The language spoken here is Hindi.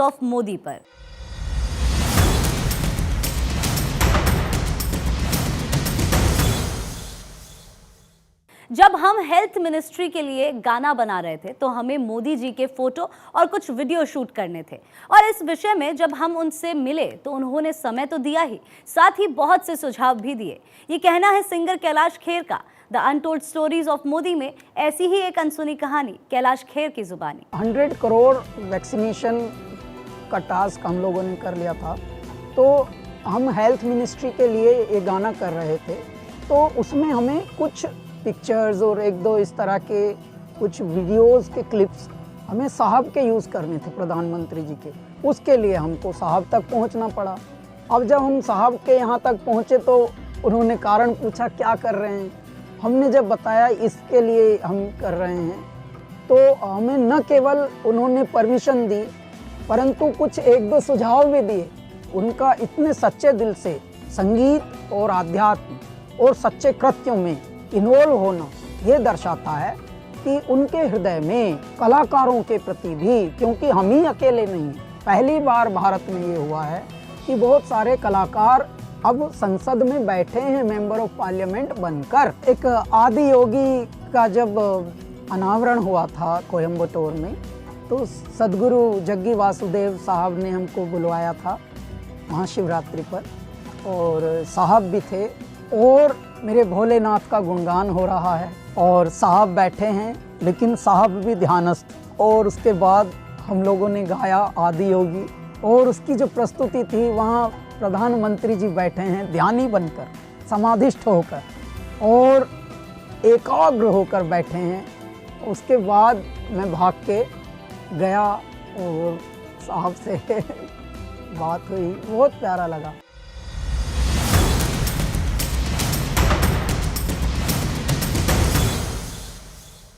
ऑफ मोदी पर। जब हम हेल्थ मिनिस्ट्री के लिए गाना बना रहे थे तो हमें मोदी जी के फोटो और कुछ वीडियो शूट करने थे, और इस विषय में जब हम उनसे मिले तो उन्होंने समय तो दिया ही, साथ ही बहुत से सुझाव भी दिए। ये कहना है सिंगर कैलाश खेर का। The untold stories of Modi में ऐसी ही एक अनसुनी कहानी कैलाश खेर की जुबानी। 100 करोड़ वैक्सीनेशन का टास्क हम लोगों ने कर लिया था, तो हम हेल्थ मिनिस्ट्री के लिए ये गाना कर रहे थे। तो उसमें हमें कुछ पिक्चर्स और एक दो इस तरह के कुछ वीडियोस के क्लिप्स हमें साहब के यूज़ करने थे, प्रधानमंत्री जी के। उसके लिए हमको साहब तक पहुंचना पड़ा। अब जब हम साहब के यहाँ तक पहुँचे तो उन्होंने कारण पूछा क्या कर रहे हैं। हमने जब बताया इसके लिए हम कर रहे हैं, तो हमें न केवल उन्होंने परमिशन दी परंतु कुछ एक दो सुझाव भी दिए। उनका इतने सच्चे दिल से संगीत और आध्यात्म और सच्चे कृत्यों में इन्वॉल्व होना ये दर्शाता है कि उनके हृदय में कलाकारों के प्रति भी, क्योंकि हम ही अकेले नहीं, पहली बार भारत में ये हुआ है कि बहुत सारे कलाकार अब संसद में बैठे हैं मेंबर ऑफ पार्लियामेंट बनकर। एक आदि योगी का जब अनावरण हुआ था कोयम्बटूर में, तो सदगुरु जग्गी वासुदेव साहब ने हमको बुलवाया था महाशिवरात्रि पर, और साहब भी थे और मेरे भोलेनाथ का गुणगान हो रहा है और साहब बैठे हैं, लेकिन साहब भी ध्यानस्थ। और उसके बाद हम लोगों ने गाया आदि योगी, और उसकी जो प्रस्तुति थी वहाँ प्रधानमंत्री जी बैठे हैं ध्यानी बनकर, समाधिष्ठ होकर और एकाग्र होकर बैठे हैं। उसके बाद मैं भाग के गया और साहब से बात हुई, बहुत प्यारा लगा।